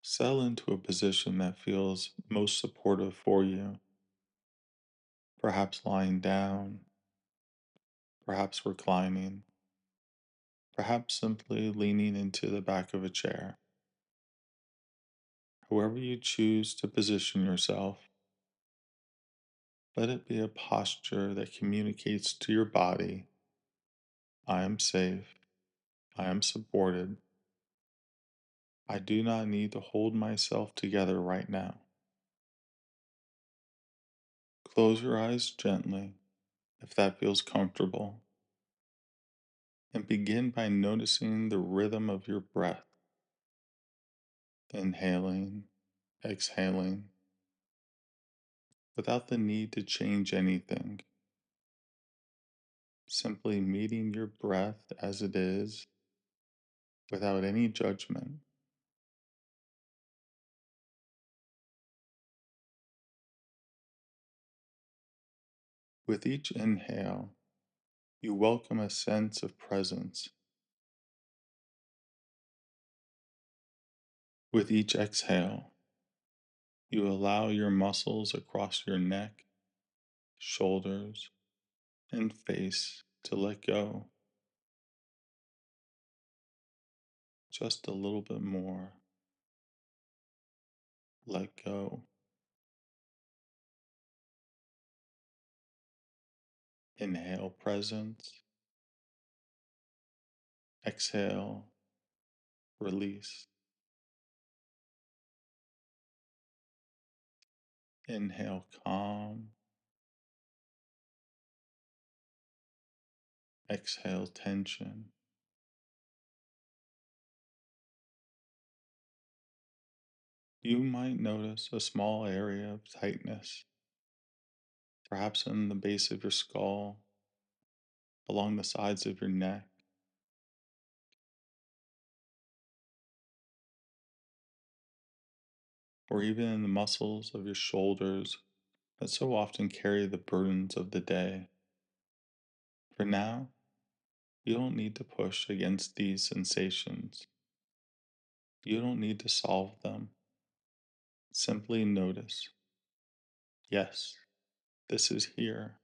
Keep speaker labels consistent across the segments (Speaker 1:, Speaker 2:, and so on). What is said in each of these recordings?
Speaker 1: Settle into a position that feels most supportive for you, perhaps lying down, perhaps reclining, perhaps simply leaning into the back of a chair. However you choose to position yourself, let it be a posture that communicates to your body, I am safe, I am supported, I do not need to hold myself together right now. Close your eyes gently if that feels comfortable, and begin by noticing the rhythm of your breath, inhaling, exhaling, without the need to change anything, simply meeting your breath as it is without any judgment. With each inhale, you welcome a sense of presence. With each exhale, you allow your muscles across your neck, shoulders, and face to let go just a little bit more. Let go. Inhale presence. Exhale release. Inhale calm. Exhale tension. You might notice a small area of tightness, perhaps in the base of your skull, along the sides of your neck, or even in the muscles of your shoulders that so often carry the burdens of the day. For now, you don't need to push against these sensations. You don't need to solve them. Simply notice. Yes, this is here.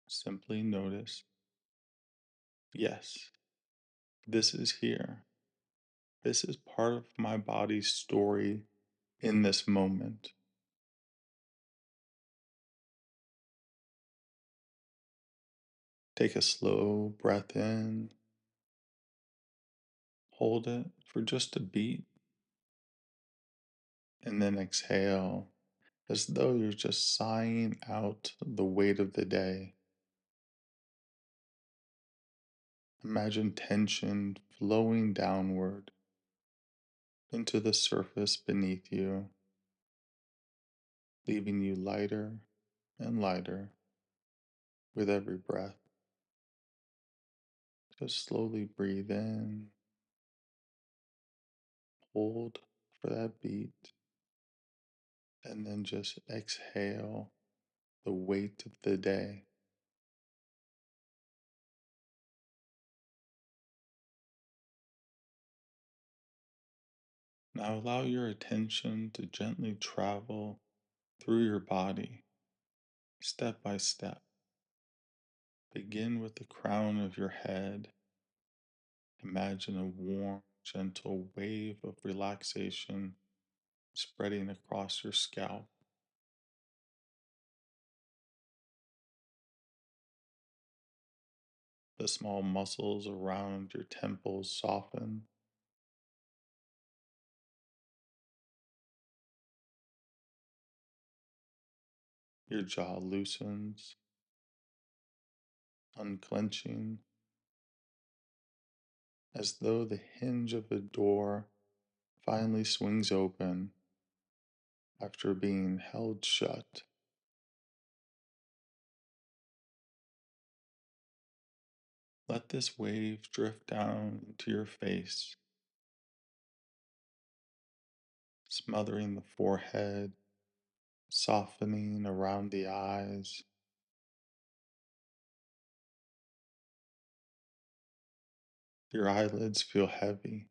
Speaker 1: Simply notice. Yes, this is here. This is part of my body's story in this moment. Take a slow breath in, hold it for just a beat, and then exhale as though you're just sighing out the weight of the day. Imagine tension flowing downward into the surface beneath you, leaving you lighter and lighter with every breath. Just slowly breathe in, hold for that beat, and then just exhale the weight of the day. Now allow your attention to gently travel through your body, step by step. Begin with the crown of your head. Imagine a warm, gentle wave of relaxation spreading across your scalp. The small muscles around your temples soften. Your jaw loosens, unclenching, as though the hinge of a door finally swings open after being held shut. Let this wave drift down into your face, smothering the forehead, softening around the eyes. Your eyelids feel heavy,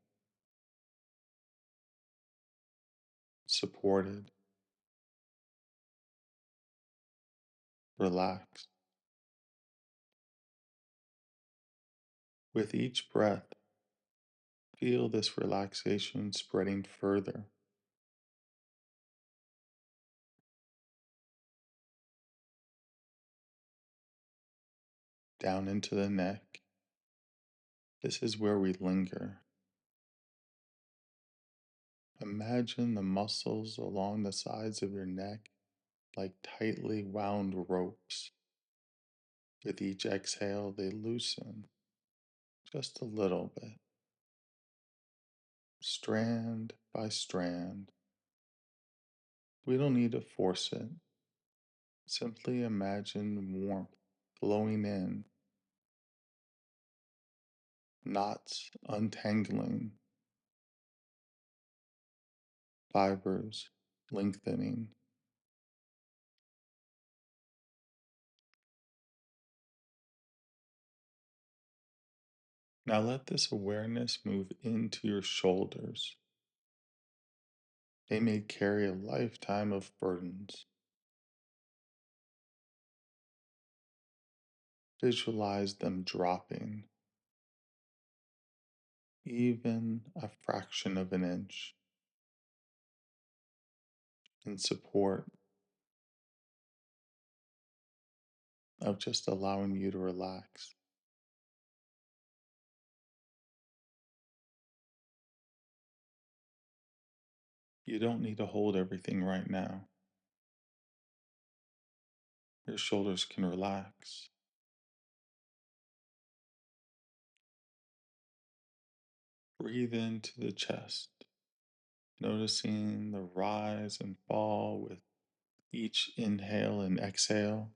Speaker 1: supported, relaxed. With each breath, feel this relaxation spreading further down into the neck. This is where we linger. Imagine the muscles along the sides of your neck like tightly wound ropes. With each exhale, they loosen just a little bit, strand by strand. We don't need to force it. Simply imagine warmth flowing in, knots untangling, fibers lengthening. Now let this awareness move into your shoulders. They may carry a lifetime of burdens. Visualize them dropping, even a fraction of an inch, in support of just allowing you to relax. You don't need to hold everything right now. Your shoulders can relax. Breathe into the chest, noticing the rise and fall with each inhale and exhale.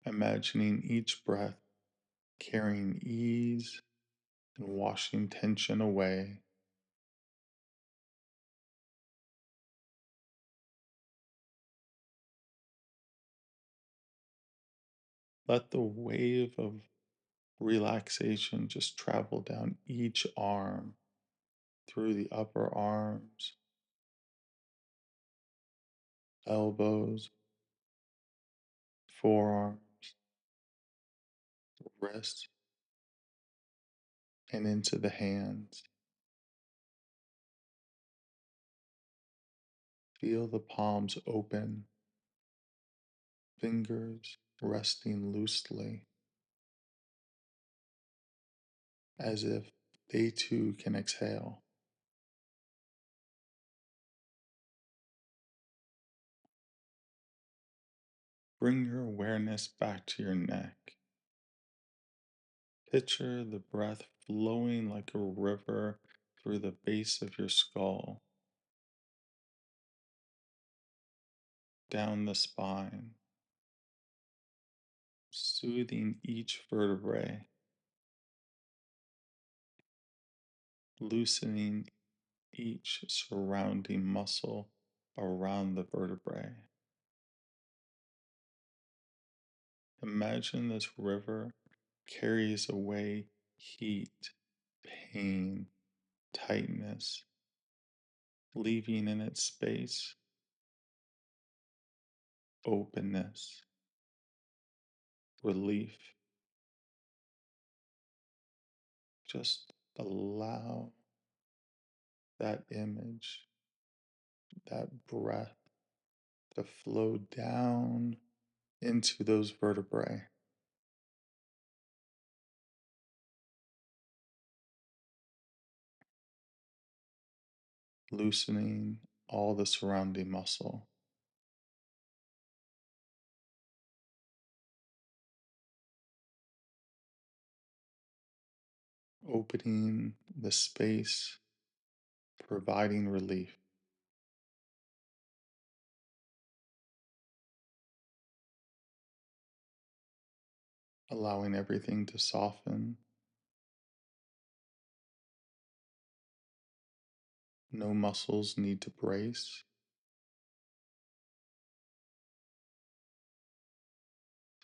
Speaker 1: Imagining each breath carrying ease and washing tension away. Let the wave of relaxation just travel down each arm, through the upper arms, elbows, forearms, wrists, and into the hands. Feel the palms open, fingers resting loosely, as if they too can exhale. Bring your awareness back to your neck. Picture the breath flowing like a river through the base of your skull, down the spine, soothing each vertebrae, loosening each surrounding muscle around the vertebrae. Imagine this river carries away heat, pain, tightness, leaving in its space openness, relief. Just allow that image, that breath to flow down into those vertebrae, loosening all the surrounding muscle, opening the space, providing relief. Allowing everything to soften. No muscles need to brace.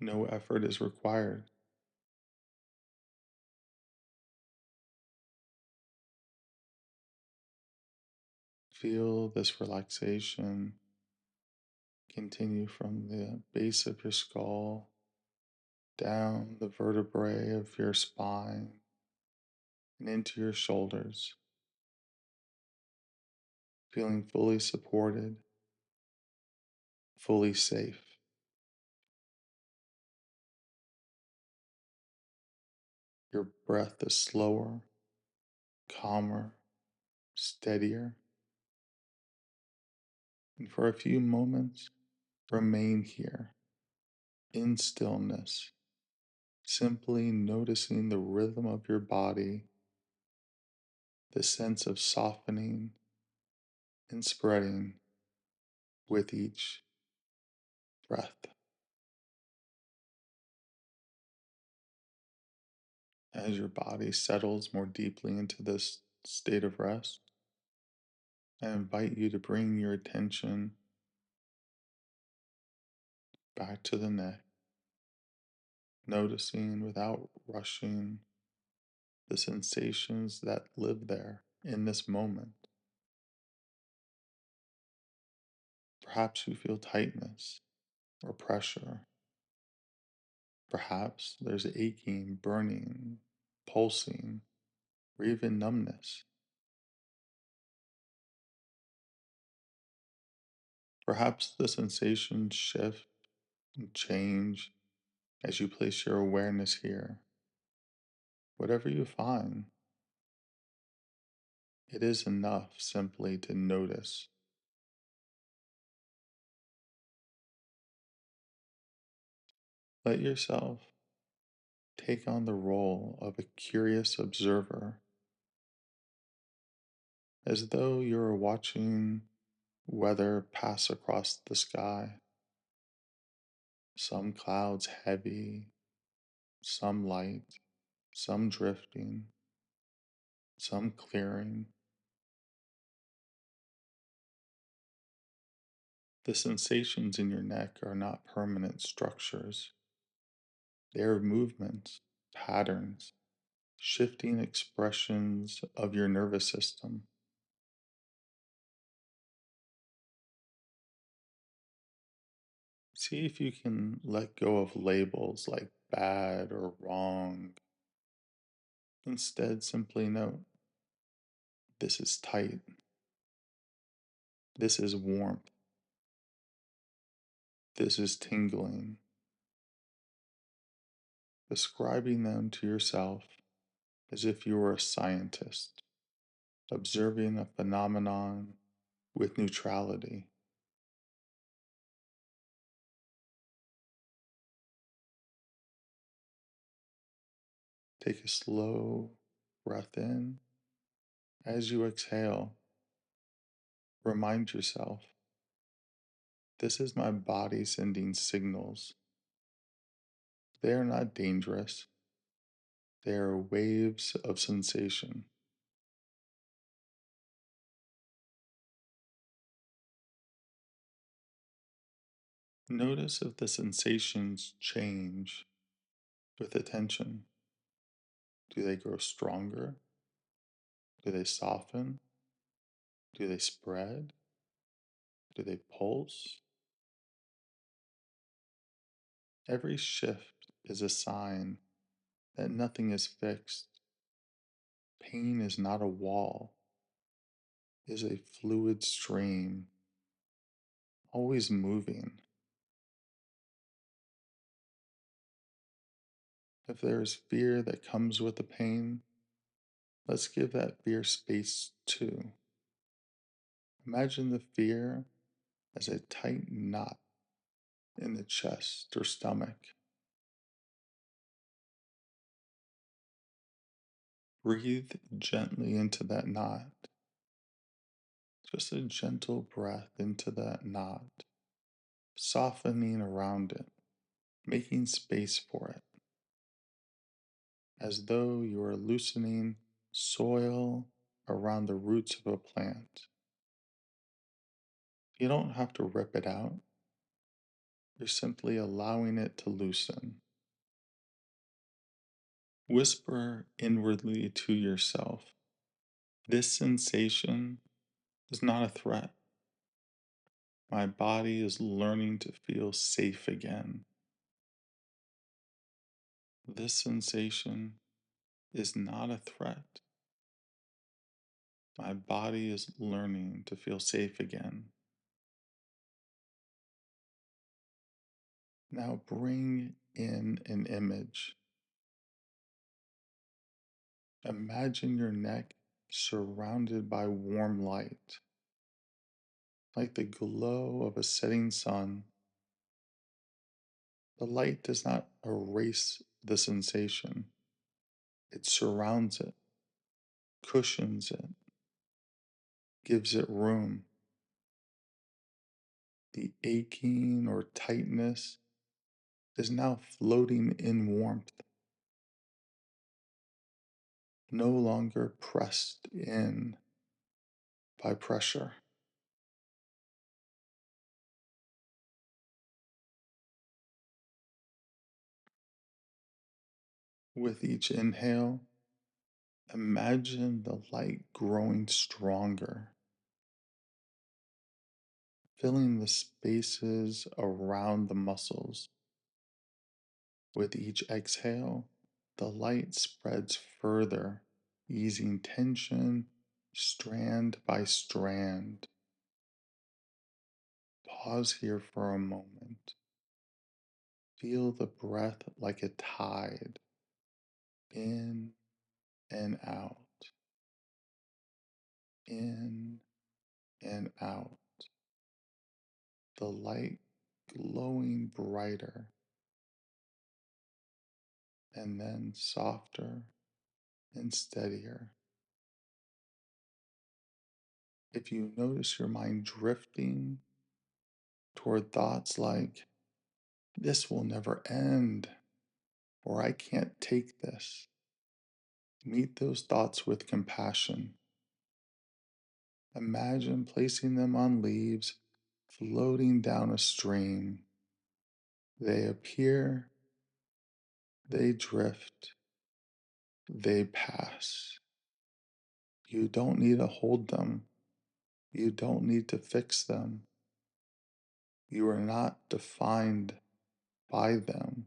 Speaker 1: No effort is required. Feel this relaxation continue from the base of your skull down the vertebrae of your spine and into your shoulders, feeling fully supported, fully safe. Your breath is slower, calmer, steadier, and for a few moments, remain here in stillness, simply noticing the rhythm of your body, the sense of softening and spreading with each breath. As your body settles more deeply into this state of rest, I invite you to bring your attention back to the neck, noticing without rushing the sensations that live there in this moment. Perhaps you feel tightness or pressure. Perhaps there's aching, burning, pulsing, or even numbness. Perhaps the sensations shift and change as you place your awareness here. Whatever you find, it is enough simply to notice. Let yourself take on the role of a curious observer, as though you are watching weather pass across the sky. Some clouds heavy, some light, some drifting, some clearing. The sensations in your neck are not permanent structures, they are movements, patterns, shifting expressions of your nervous system. See if you can let go of labels like bad or wrong. Instead, simply note this is tight, this is warmth, this is tingling. Describing them to yourself as if you were a scientist, observing a phenomenon with neutrality. Take a slow breath in. As you exhale, remind yourself this is my body sending signals. They are not dangerous, they are waves of sensation. Notice if the sensations change with attention. Do they grow stronger? Do they soften? Do they spread? Do they pulse? Every shift is a sign that nothing is fixed. Pain is not a wall, it is a fluid stream, always moving. If there is fear that comes with the pain, let's give that fear space too. Imagine the fear as a tight knot in the chest or stomach. Breathe gently into that knot. Just a gentle breath into that knot, softening around it, making space for it, as though you are loosening soil around the roots of a plant. You don't have to rip it out, you're simply allowing it to loosen. Whisper inwardly to yourself, this sensation is not a threat. My body is learning to feel safe again. This sensation is not a threat. My body is learning to feel safe again. Now bring in an image. Imagine your neck surrounded by warm light, like the glow of a setting sun. The light does not erase the sensation, it surrounds it, cushions it, gives it room. The aching or tightness is now floating in warmth, no longer pressed in by pressure. With each inhale, imagine the light growing stronger, filling the spaces around the muscles. With each exhale, the light spreads further, easing tension strand by strand. Pause here for a moment. Feel the breath like a tide, in and out, in and out. The light glowing brighter and then softer and steadier. If you notice your mind drifting toward thoughts like, this will never end, or I can't take this, meet those thoughts with compassion. Imagine placing them on leaves floating down a stream. They appear, they drift, they pass. You don't need to hold them. You don't need to fix them. You are not defined by them.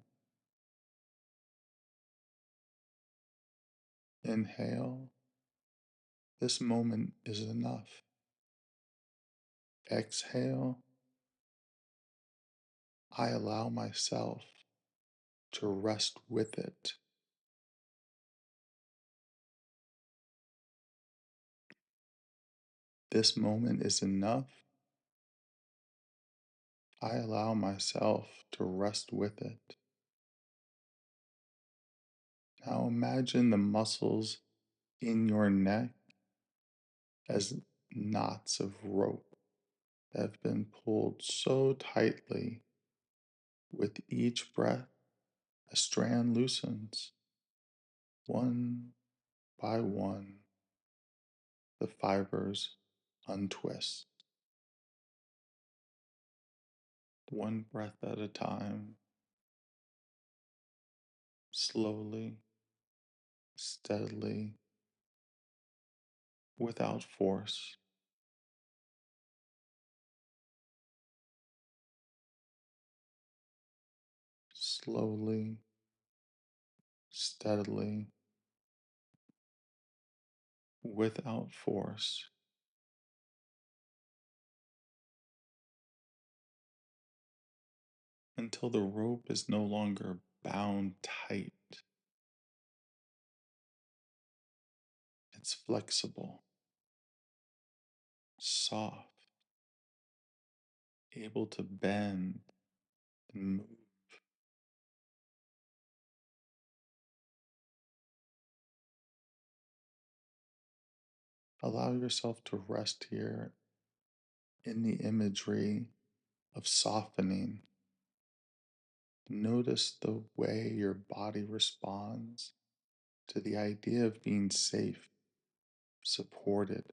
Speaker 1: Inhale. This moment is enough. Exhale. I allow myself to rest with it. This moment is enough. I allow myself to rest with it. Now imagine the muscles in your neck as knots of rope that have been pulled so tightly. With each breath, a strand loosens. One by one, the fibers untwist. One breath at a time, slowly, steadily, without force. Slowly, steadily, without force. Until the rope is no longer bound tight. It's flexible, soft, able to bend and move. Allow yourself to rest here in the imagery of softening. Notice the way your body responds to the idea of being safe, supported,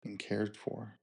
Speaker 1: and cared for.